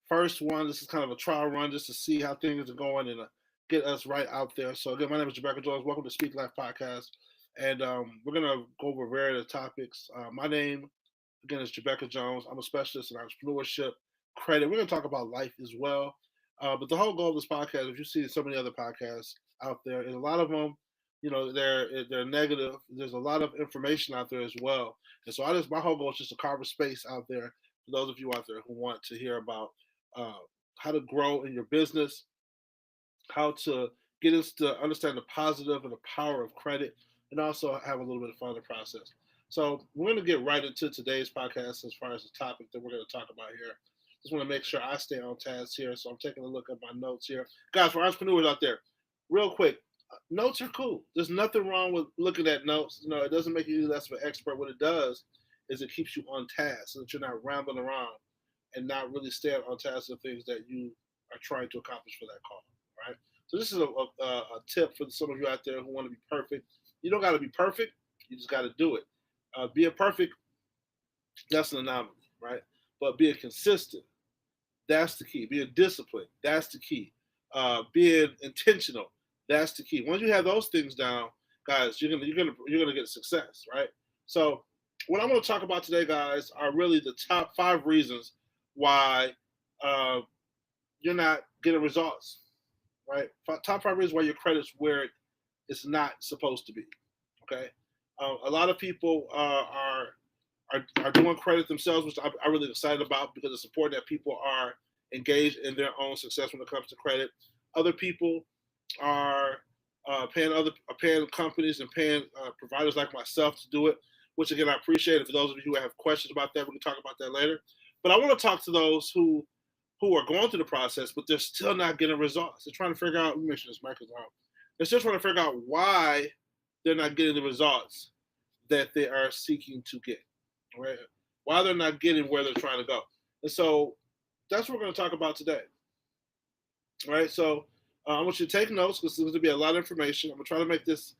first one. This is kind of a trial run just to see how things are going and get us right out there. So again, my name is Rebecca Jones. Welcome to Speak Life Podcast, and we're gonna go over various topics. My name again is Rebecca Jones. I'm a specialist in entrepreneurship, credit. We're gonna talk about life as well. But the whole goal of this podcast, if you see so many other podcasts out there, and a lot of them, they're negative. There's a lot of information out there as well, and so my whole goal is just to carve a space out there for those of you out there who want to hear about uh, how to grow in your business, how to get us to understand the positive and the power of credit, and also have a little bit of fun in the process. So we're going to get right into today's podcast as far as the topic that we're going to talk about here. Just want to make sure I stay on task here. So I'm taking a look at my notes here. Guys, for entrepreneurs out there, real quick, notes are cool. There's nothing wrong with looking at notes. It doesn't make you less of an expert. What it does is it keeps you on task so that you're not rambling around and not really staying on task of things that you are trying to accomplish for that call, right? So this is a tip for some of you out there who want to be perfect. You don't got to be perfect. You just got to do it. Being perfect, that's an anomaly, right? But being consistent, that's the key. Being disciplined, that's the key. Being intentional, that's the key. Once you have those things down, guys, you're gonna get success, right? So what I'm going to talk about today, guys, are really the top 5 reasons why uh, you're not getting results, right? Top 5 reasons why your credit's where it's not supposed to be. Okay, a lot of people are doing credit themselves, which I'm really excited about because it's important that people are engaged in their own success when it comes to credit. Other people are paying companies and paying providers like myself to do it, which again I appreciate. And for those of you who have questions about that, we can talk about that later. But I want to talk to those who are going through the process, but they're still not getting results. They're trying to figure out. Let me make sure this mic is on. They're still trying to figure out why they're not getting the results that they are seeking to get. Right? Why they're not getting where they're trying to go. And so that's what we're going to talk about today. All right. So I want you to take notes because there's going to be a lot of information. I'm going to try to make this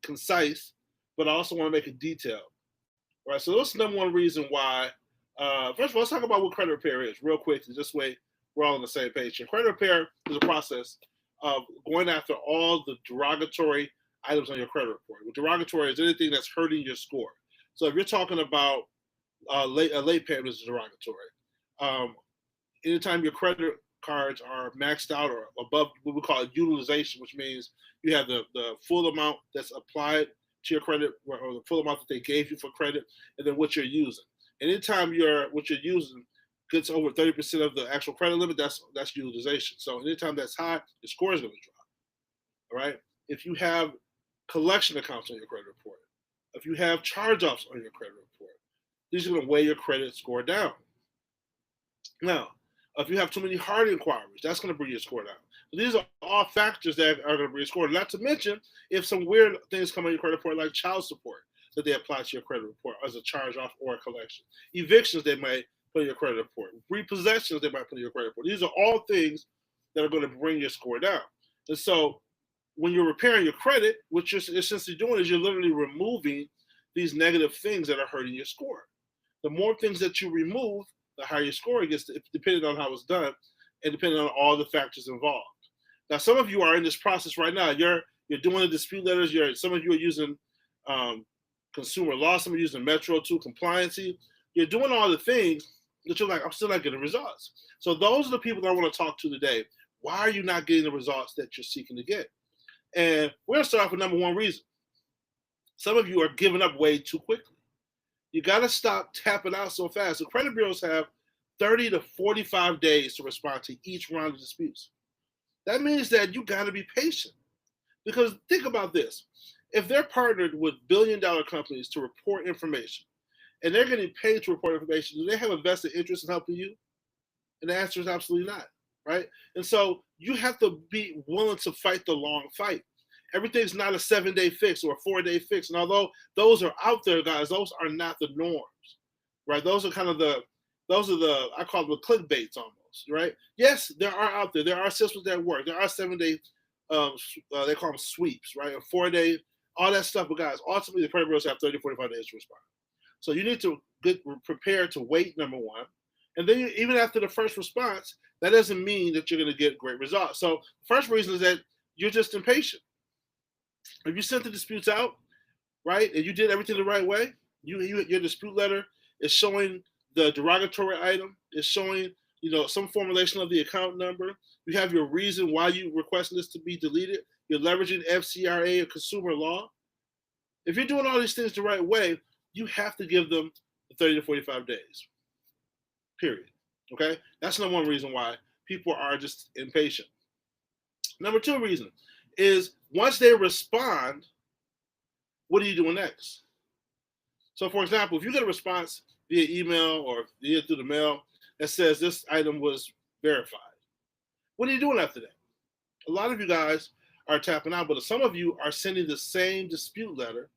concise, but I also want to make it detailed. All right. So that's the number one reason why. First of all, let's talk about what credit repair is real quick. This way we're all on the same page. And credit repair is a process of going after all the derogatory items on your credit report. What derogatory is anything that's hurting your score. So if you're talking about late payment is derogatory. Um, Anytime your credit cards are maxed out or above what we call utilization, which means you have the full amount that's applied to your credit or the full amount that they gave you for credit, and then what you're using. And anytime what you're using gets over 30% of the actual credit limit, that's utilization. So anytime that's high, your score is going to drop. All right. If you have collection accounts on your credit report, if you have charge-offs on your credit report, these are going to weigh your credit score down. Now, if you have too many hard inquiries, that's going to bring your score down. So these are all factors that are going to bring your score. Not to mention, if some weird things come on your credit report, like child support, that they apply to your credit report as a charge-off or a collection. Evictions they might put in your credit report. Repossessions they might put in your credit report. These are all things that are going to bring your score down. And so when you're repairing your credit, what you're essentially doing is you're literally removing these negative things that are hurting your score. The more things that you remove, the higher your score gets, depending on how it's done and depending on all the factors involved. Now, some of you are in this process right now. You're doing the dispute letters. Some of you are using consumer law. Some are using Metro 2 compliancy. You're doing all the things that you're like, I'm still not getting results. So those are the people that I want to talk to today. Why are you not getting the results that you're seeking to get? And we're going to start off with number one reason. Some of you are giving up way too quickly. You got to stop tapping out so fast. The credit bureaus have 30 to 45 days to respond to each round of disputes. That means that you got to be patient. Because think about this. If they're partnered with billion-dollar companies to report information, and they're getting paid to report information, do they have a vested interest in helping you? And the answer is absolutely not, right? And so you have to be willing to fight the long fight. Everything's not a 7-day fix or a 4-day fix. And although those are out there, guys, those are not the norms, right? Those are I call them the clickbaits almost, right? Yes, there are out there. There are systems that work. There are 7-day, they call them sweeps, right? A 4-day, all that stuff. But guys, ultimately the credit bureaus have 30 to 45 days to respond. So you need to get prepared to wait, number one. And then even after the first response, that doesn't mean that you're going to get great results. So the first reason is that you're just impatient. If you sent the disputes out, right, and you did everything the right way, your dispute letter is showing the derogatory item, is showing some formulation of the account number. You have your reason why you requesting this to be deleted. You're leveraging FCRA or consumer law. If you're doing all these things the right way, you have to give them 30 to 45 days. Period. Okay? That's number one reason why people are just impatient. Number two reason is once they respond, what are you doing next? So, for example, if you get a response via email or via through the mail that says this item was verified, what are you doing after that? A lot of you guys are tapping out, but some of you are sending the same dispute letter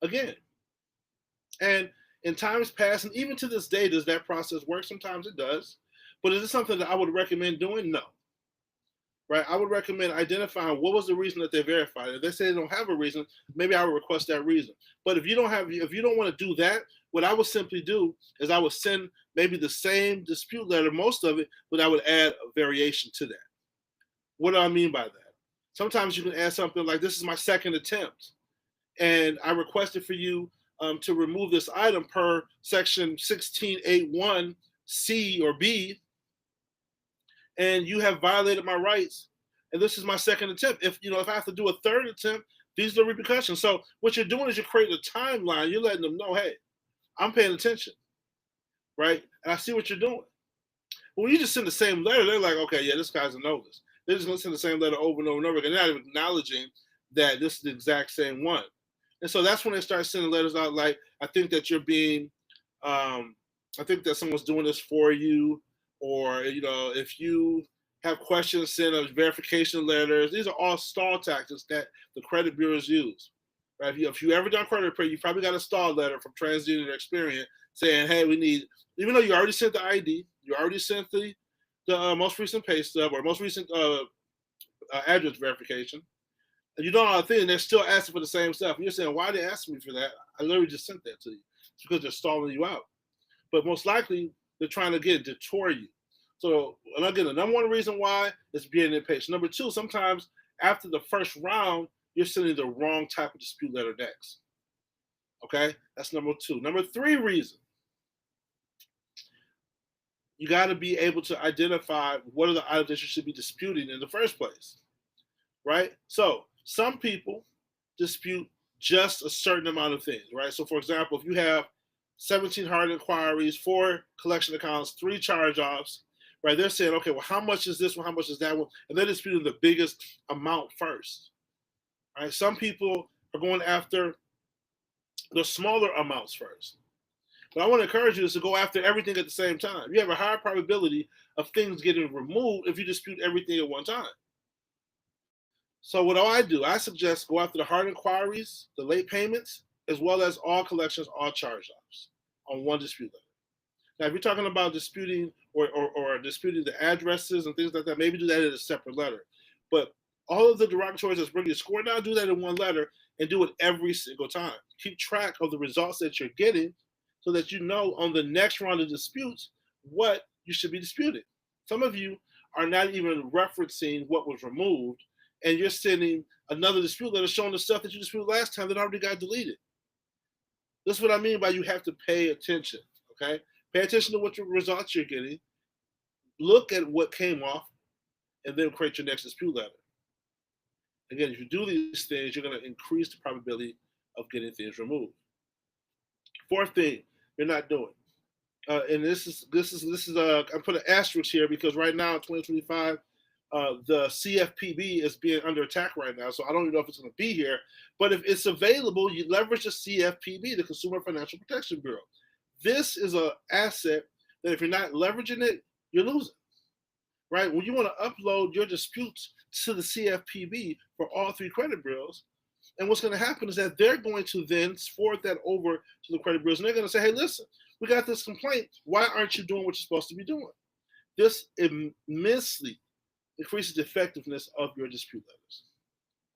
again. And in times past, and even to this day, does that process work? Sometimes it does. But is it something that I would recommend doing? No. Right? I would recommend identifying what was the reason that they verified. If they say they don't have a reason, maybe I would request that reason. But if you don't want to do that, what I would simply do is I would send maybe the same dispute letter, most of it, but I would add a variation to that. What do I mean by that? Sometimes you can add something like, this is my second attempt, and I requested for you to remove this item per section 1681 C or B, and you have violated my rights, and this is my second attempt. If I have to do a third attempt, these are the repercussions. So what you're doing is you're creating a timeline. You're letting them know, hey, I'm paying attention, right? And I see what you're doing. But when you just send the same letter, they're like, okay, yeah, this guy's a novice. They're just going to send the same letter over and over and over again. They're not even acknowledging that this is the exact same one. And so that's when they start sending letters out like, I think that you're being, I think that someone's doing this for you, or, if you have questions, send us verification letters. These are all stall tactics that the credit bureaus use. Right? If you ever done credit repair, you probably got a stall letter from TransUnion or Experian saying, hey, we need, even though you already sent the ID, you already sent the most recent pay stub or most recent address verification, and you don't know the thing, they're still asking for the same stuff. And you're saying, why are they asking me for that? I literally just sent that to you. It's because they're stalling you out. But most likely, they're trying to detour you. So, and again, the number one reason why is being impatient. Number two, sometimes after the first round, you're sending the wrong type of dispute letter next. Okay? That's number two. Number three reason, you got to be able to identify what are the items that you should be disputing in the first place. Right? So, some people dispute just a certain amount of things, right? So, for example, if you have 17 hard inquiries, 4 collection accounts, 3 charge-offs, right? They're saying, okay, well, how much is this one? How much is that one? And they're disputing the biggest amount first, right? Some people are going after the smaller amounts first. But I want to encourage you to go after everything at the same time. You have a higher probability of things getting removed if you dispute everything at one time. So what do? I suggest go after the hard inquiries, the late payments, as well as all collections, all charge-offs on one dispute letter. Now, if you're talking about disputing or disputing the addresses and things like that, maybe do that in a separate letter. But all of the derogatories that's bringing your score down, do that in one letter and do it every single time. Keep track of the results that you're getting so that you know on the next round of disputes what you should be disputing. Some of you are not even referencing what was removed, and you're sending another dispute letter showing the stuff that you disputed last time that already got deleted. This is what I mean by you have to pay attention, okay? Pay attention to what results you're getting. Look at what came off, and then create your next dispute letter. Again, if you do these things, you're going to increase the probability of getting things removed. Fourth thing you're not doing, and this is I put an asterisk here because right now in 2025, the CFPB is being under attack right now. So I don't even know if it's going to be here, but if it's available, you leverage the CFPB, the Consumer Financial Protection Bureau. This is an asset that if you're not leveraging it, you're losing, right? When you want to upload your disputes to the CFPB for all 3 credit bureaus, and what's going to happen is that they're going to then forward that over to the credit bureaus, and they're going to say, hey, listen, we got this complaint. Why aren't you doing what you're supposed to be doing? This immensely increases the effectiveness of your dispute letters,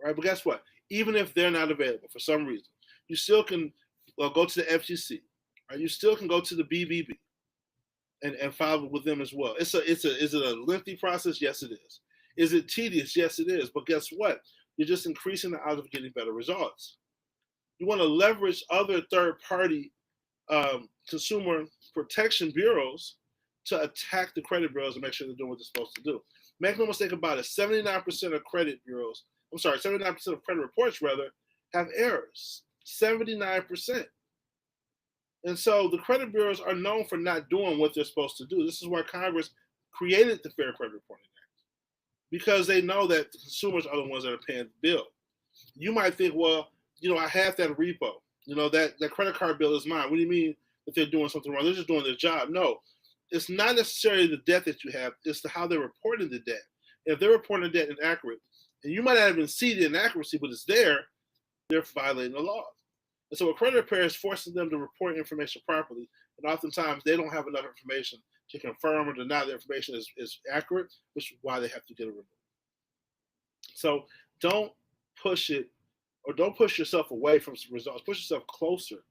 right? But guess what? Even if they're not available for some reason, you still can go to the FTC, right? You still can go to the BBB, and file with them as well. Is it a lengthy process? Yes, it is. Is it tedious? Yes, it is. But guess what? You're just increasing the odds of getting better results. You want to leverage other third-party consumer protection bureaus to attack the credit bureaus and make sure they're doing what they're supposed to do. Make no mistake about it, 79% of credit bureaus, 79% of credit reports rather, have errors. 79%. And so the credit bureaus are known for not doing what they're supposed to do. This is why Congress created the Fair Credit Reporting Act, because they know that the consumers are the ones that are paying the bill. You might think, well, I have that repo. That credit card bill is mine. What do you mean that they're doing something wrong? They're just doing their job. No, it's not necessarily the debt that you have. It's how they're reporting the debt. If they're reporting the debt inaccurate, and you might not even see the inaccuracy, but it's there, they're violating the law. And so a credit repair is forcing them to report information properly. And oftentimes they don't have enough information to confirm or deny the information is accurate, which is why they have to get it removed. So don't push it, or don't push yourself away from results. Push yourself closer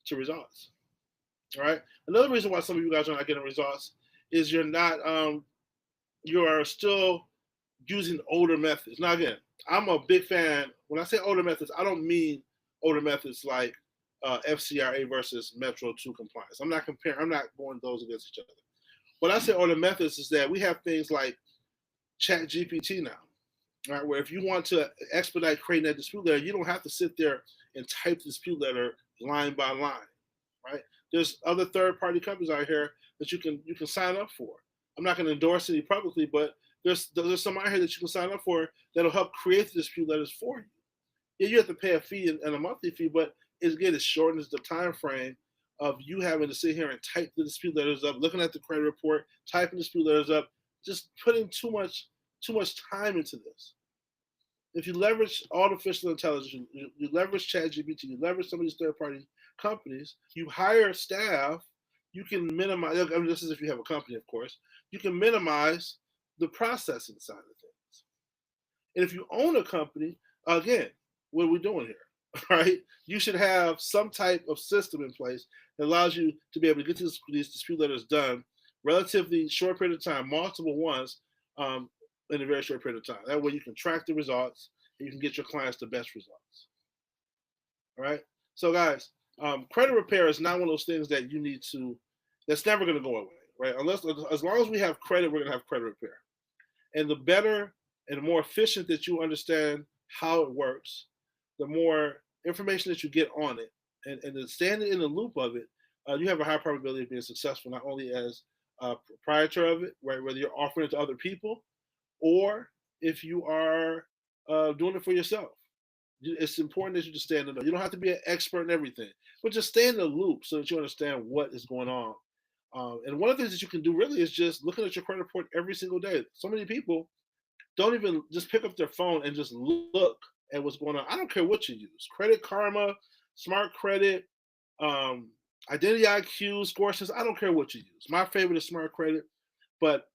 to results. All right. Another reason why some of you guys are not getting results is you are still using older methods. Now, again, I'm a big fan. When I say older methods, I don't mean older methods like FCRA versus Metro 2 compliance. I'm not going those against each other. When I say older methods is that we have things like ChatGPT now, right? Where if you want to expedite creating that dispute letter, you don't have to sit there and type the dispute letter line by line, right? There's other third-party companies out here that you can sign up for. I'm not going to endorse any publicly, but there's some out here that you can sign up for that'll help create the dispute letters for you. Yeah, you have to pay a fee and a monthly fee, but it shortens the time frame of you having to sit here and type the dispute letters up, looking at the credit report, typing dispute letters up, just putting too much time into this. If you leverage artificial intelligence, you leverage ChatGPT, you leverage some of these third-party companies, you hire staff, you can minimize, I mean, this is if you have a company, of course, you can minimize the processing side of things. And if you own a company, again, what are we doing here, right? You should have some type of system in place that allows you to be able to get these dispute letters done relatively short period of time, multiple ones, in a very short period of time. That way you can track the results and you can get your clients the best results. All right. So guys, credit repair is not one of those things that you need to, that's never going to go away, right? As long as we have credit, we're going to have credit repair. And the better and the more efficient that you understand how it works, the more information that you get on it, and then standing in the loop of it, you have a high probability of being successful, not only as a proprietor of it, right, whether you're offering it to other people, or if you are doing it for yourself. It's important that you just stay in the loop. You don't have to be an expert in everything, but just stay in the loop so that you understand what is going on. And one of the things that you can do really is just looking at your credit report every single day. So many people don't even just pick up their phone and just look at what's going on. I don't care what you use. Credit Karma, Smart Credit, Identity IQ, ScoreSense, I don't care what you use. My favorite is Smart Credit. But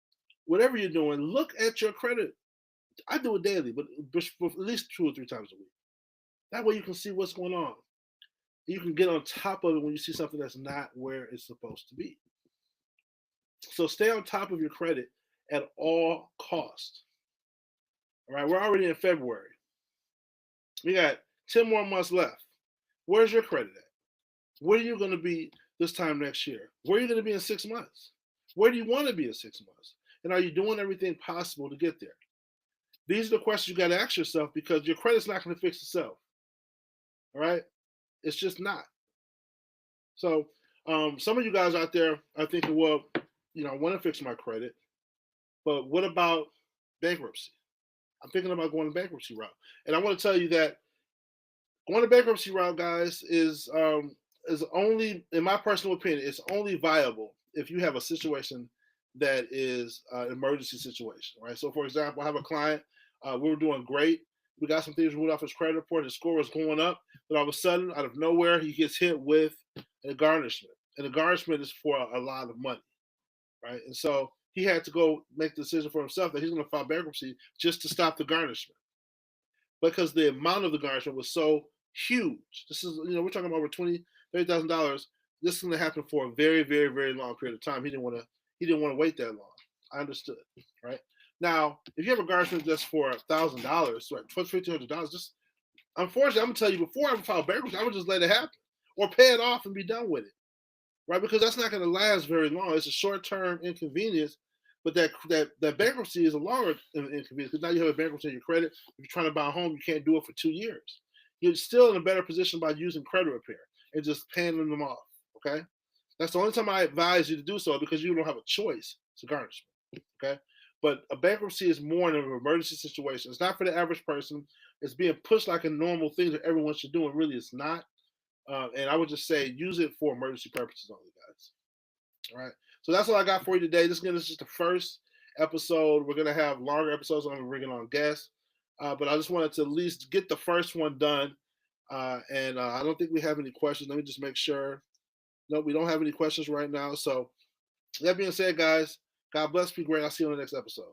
whatever you're doing, look at your credit. I do it daily, but at least 2 or 3 times a week. That way you can see what's going on. You can get on top of it when you see something that's not where it's supposed to be. So stay on top of your credit at all costs. All right, we're already in February. We got 10 more months left. Where's your credit at? Where are you going to be this time next year? Where are you going to be in 6 months? Where do you want to be in 6 months? And are you doing everything possible to get there? These are the questions you got to ask yourself, because your credit's not going to fix itself. All right? It's just not. So some of you guys out there are thinking, well, I want to fix my credit, but what about bankruptcy? I'm thinking about going the bankruptcy route. And I want to tell you that going the bankruptcy route, guys, is only, in my personal opinion, it's only viable if you have a situation that is an emergency situation, right? So, for example, I have a client, we were doing great. We got some things removed off his credit report. His score was going up, but all of a sudden, out of nowhere, he gets hit with a garnishment. And the garnishment is for a lot of money, right? And so he had to go make the decision for himself that he's going to file bankruptcy just to stop the garnishment, because the amount of the garnishment was so huge. This is, we're talking about over $20,000, $30,000 this is going to happen for a very, very, very long period of time. He didn't want to wait that long. I understood, right? Now, if you have a garnishment just for $1,000, right, $1,500, just unfortunately, I'm gonna tell you before I ever file bankruptcy, I would just let it happen or pay it off and be done with it, right? Because that's not going to last very long. It's a short-term inconvenience, but that bankruptcy is a longer inconvenience because now you have a bankruptcy in your credit. If you're trying to buy a home, you can't do it for 2 years. You're still in a better position by using credit repair and just paying them off. Okay, that's the only time I advise you to do so because you don't have a choice. It's a garnishment. Okay, but a bankruptcy is more in an emergency situation. It's not for the average person. It's being pushed like a normal thing that everyone should do, and really, it's not. And I would just say use it for emergency purposes only, guys. All right. So that's all I got for you today. This is just the first episode. We're gonna have longer episodes. I'm bringing on guests, but I just wanted to at least get the first one done. And I don't think we have any questions. Let me just make sure. No, we don't have any questions right now. So that being said, guys, God bless. Be great. I'll see you on the next episode.